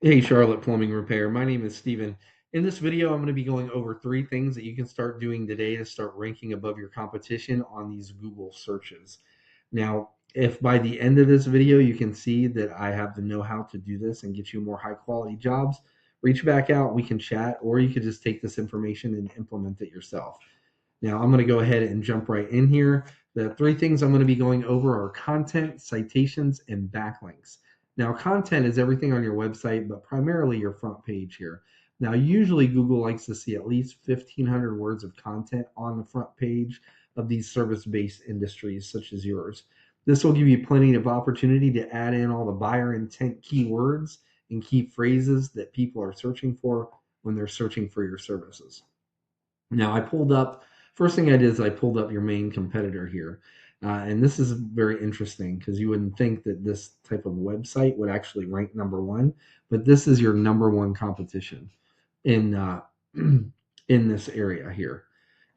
Hey, Charlotte Plumbing Repair. My name is Steven. In this video, I'm going to be going over three things that you can start doing today to start ranking above your competition on these Google searches. Now, if by the end of this video you can see that I have the know-how to do this and get you more high quality jobs, reach back out, we can chat, or you could just take this information and implement it yourself. Now, I'm going to go ahead and jump right in here. The three things I'm going to be going over are content, citations, and backlinks. Now, content is everything on your website, but primarily your front page here. Now, usually Google likes to see at least 1,500 words of content on the front page of these service-based industries such as yours. This will give you plenty of opportunity to add in all the buyer intent keywords and key phrases that people are searching for when they're searching for your services. Now, first thing I did is I pulled up your main competitor here. And this is very interesting because you wouldn't think that this type of website would actually rank number one, but this is your number one competition in in this area here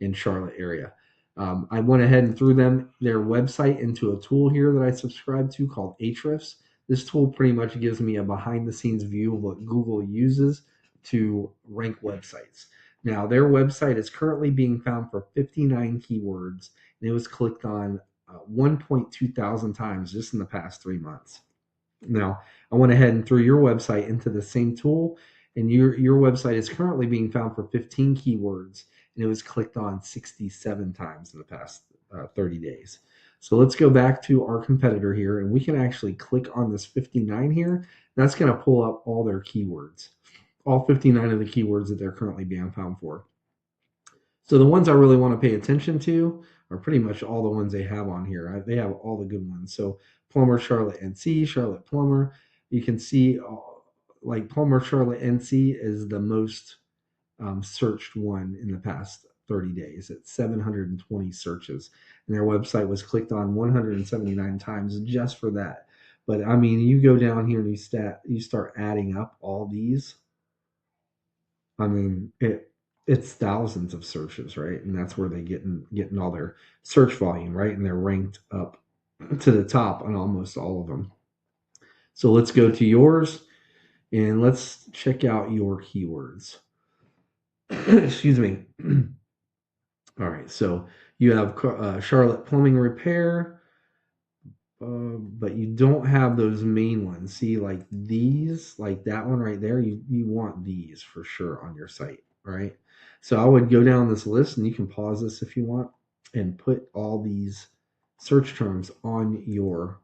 in Charlotte area. I went ahead and threw their website into a tool here that I subscribe to called Ahrefs. This tool pretty much gives me a behind the scenes view of what Google uses to rank websites. Now, their website is currently being found for 59 keywords, and it was clicked on 1.2 thousand times just in the past 3 months. Now, I went ahead and threw your website into the same tool, and your website is currently being found for 15 keywords, and it was clicked on 67 times in the past 30 days. So let's go back to our competitor here, and we can actually click on this 59 here. That's going to pull up all their keywords, all 59 of the keywords that they're currently being found for. So the ones I really want to pay attention to are pretty much all the ones they have on here. They have all the good ones. So Plumber Charlotte NC, Charlotte Plumber. You can see like Plumber Charlotte NC is the most searched one in the past 30 days. It's 720 searches. And their website was clicked on 179 times just for that. But I mean, you go down here and you start adding up all these. I mean, it's thousands of searches, right? And that's where they getting all their search volume, right? And they're ranked up to the top on almost all of them. So let's go to yours and let's check out your keywords. Excuse me. All right, so you have Charlotte Plumbing Repair, but you don't have those main ones. See, like these, like that one right there, you want these for sure on your site, right? So I would go down this list, and you can pause this if you want, and put all these search terms on your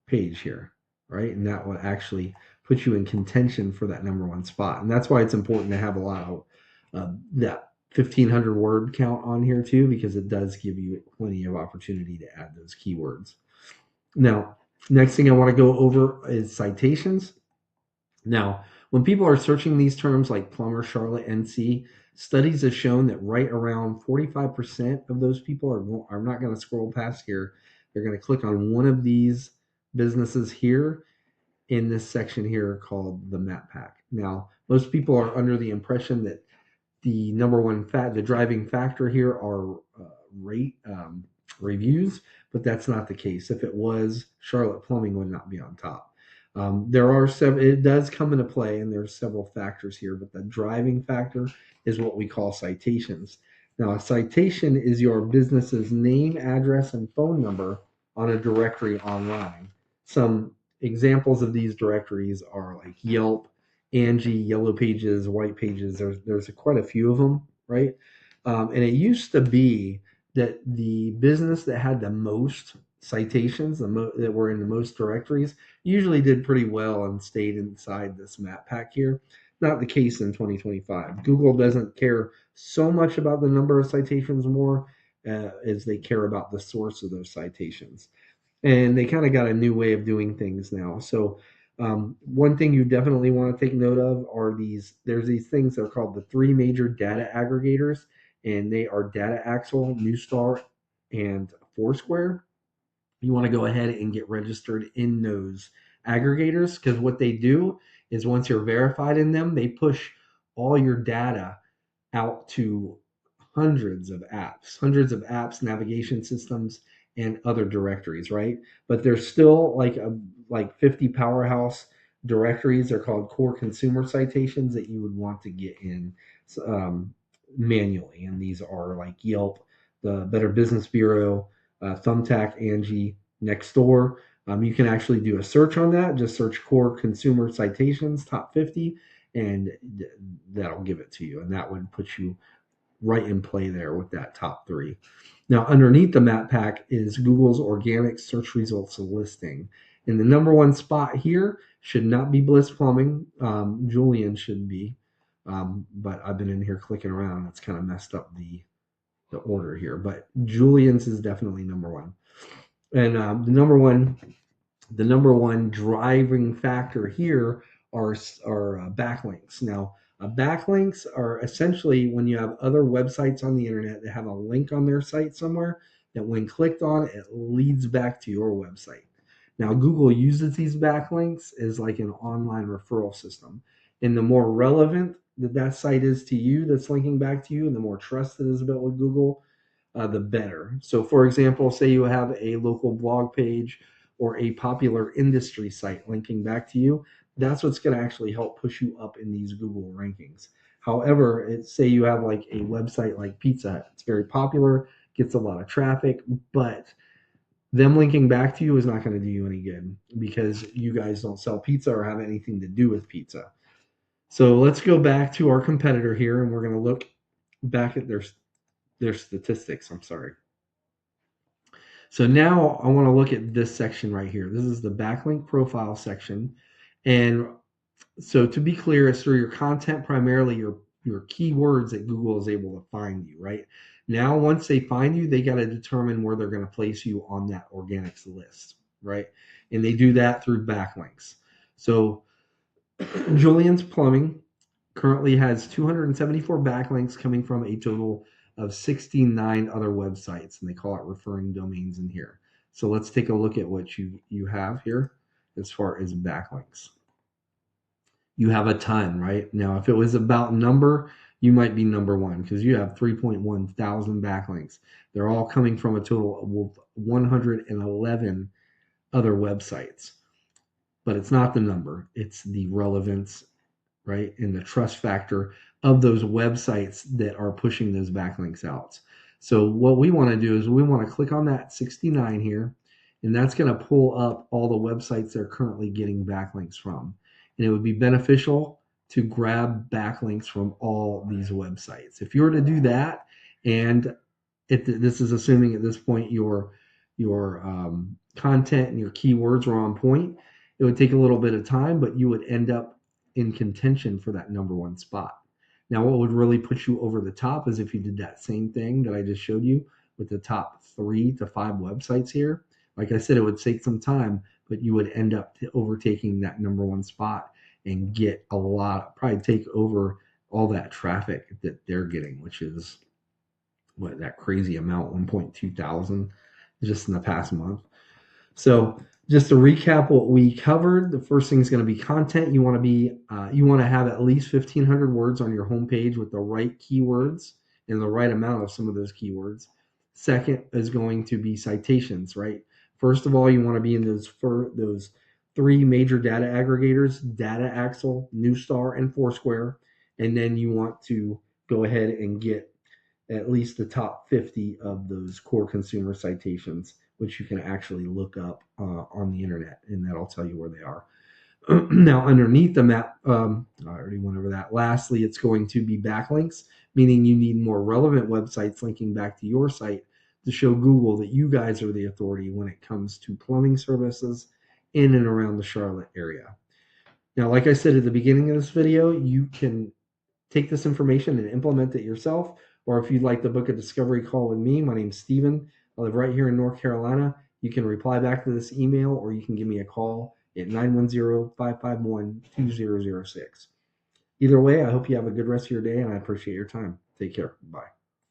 page here, right? And that will actually put you in contention for that number one spot. And that's why it's important to have a lot of that 1,500 word count on here too, because it does give you plenty of opportunity to add those keywords. Now, next thing I want to go over is citations. Now, when people are searching these terms like plumber, Charlotte, NC, studies have shown that right around 45% of those people are not going to scroll past here. They're going to click on one of these businesses here in this section here called the map pack. Now, most people are under the impression that the number one the driving factor here are rate reviews, but that's not the case. If it was, Charlotte Plumbing would not be on top. There are several. It does come into play, and there's several factors here, but the driving factor is what we call citations. Now, a citation is your business's name, address, and phone number on a directory online. Some examples of these directories are like Yelp, Angie, Yellow Pages, White Pages. There's quite a few of them, right? And it used to be that the business that had the most citations, that were in the most directories, usually did pretty well and stayed inside this map pack here. Not the case in 2025. Google doesn't care so much about the number of citations more as they care about the source of those citations. And they kind of got a new way of doing things now. So one thing you definitely want to take note of are there's these things that are called the three major data aggregators, and they are DataAxle, Newstar, and Foursquare. You want to go ahead and get registered in those aggregators, because what they do is once you're verified in them, they push all your data out to hundreds of apps, navigation systems, and other directories, right? But there's still like 50 powerhouse directories are called core consumer citations that you would want to get in um, manually. And these are like Yelp, the Better Business Bureau, Thumbtack, Angie, Nextdoor. You can actually do a search on that. Just search core consumer citations, top 50, and that'll give it to you. And that would put you right in play there with that top three. Now, underneath the map pack is Google's organic search results listing. And the number one spot here should not be Bliss Plumbing. Julian should be. But I've been in here clicking around. It's kind of messed up the order here. But Julian's is definitely number one. And the number one driving factor here are backlinks. Now, backlinks are essentially when you have other websites on the internet that have a link on their site somewhere that when clicked on, it leads back to your website. Now, Google uses these backlinks as like an online referral system. And the more relevant that site is to you that's linking back to you, and the more trust that is built with Google, the better. So, for example, say you have a local blog page or a popular industry site linking back to you, that's what's going to actually help push you up in these Google rankings. However, say you have like a website like Pizza Hut, it's very popular, gets a lot of traffic, but them linking back to you is not going to do you any good because you guys don't sell pizza or have anything to do with pizza. So let's go back to our competitor here and we're going to look back at their statistics. I'm sorry. So now I want to look at this section right here. This is the backlink profile section. And so to be clear, it's through your content, primarily your keywords that Google is able to find you, right? Now, once they find you, they got to determine where they're going to place you on that organics list, right? And they do that through backlinks. So Julian's Plumbing currently has 274 backlinks coming from a total of 69 other websites, and they call it referring domains in here. So let's take a look at what you have here as far as backlinks. You have a ton, right? Now, if it was about number, you might be number one because you have 3.1 thousand backlinks. They're all coming from a total of 111 other websites. But it's not the number, it's the relevance, right? And the trust factor of those websites that are pushing those backlinks out. So what we want to do is we want to click on that 69 here, and that's going to pull up all the websites they're currently getting backlinks from. And it would be beneficial to grab backlinks from all these websites. If you were to do that, and this is assuming at this point your content and your keywords are on point, it would take a little bit of time, but you would end up in contention for that number one spot. Now, what would really put you over the top is if you did that same thing that I just showed you with the top 3 to 5 websites here. Like I said, it would take some time, but you would end up overtaking that number one spot and get a lot, probably take over all that traffic that they're getting, which is what that crazy amount, 1.2 thousand just in the past month. So just to recap what we covered, the first thing is going to be content. You want to have at least 1,500 words on your homepage with the right keywords and the right amount of some of those keywords. Second is going to be citations, right? First of all, you want to be in those 3 major data aggregators: DataAxle, Newstar, and Foursquare. And then you want to go ahead and get at least the top 50 of those core consumer citations, which you can actually look up on the internet, and that'll tell you where they are. Now, underneath the map, I already went over that. Lastly, it's going to be backlinks, meaning you need more relevant websites linking back to your site to show Google that you guys are the authority when it comes to plumbing services in and around the Charlotte area. Now, like I said at the beginning of this video, you can take this information and implement it yourself. Or if you'd like to book a discovery call with me, my name's Steven. I live right here in North Carolina. You can reply back to this email, or you can give me a call at 910-551-2006. Either way, I hope you have a good rest of your day, and I appreciate your time. Take care. Bye.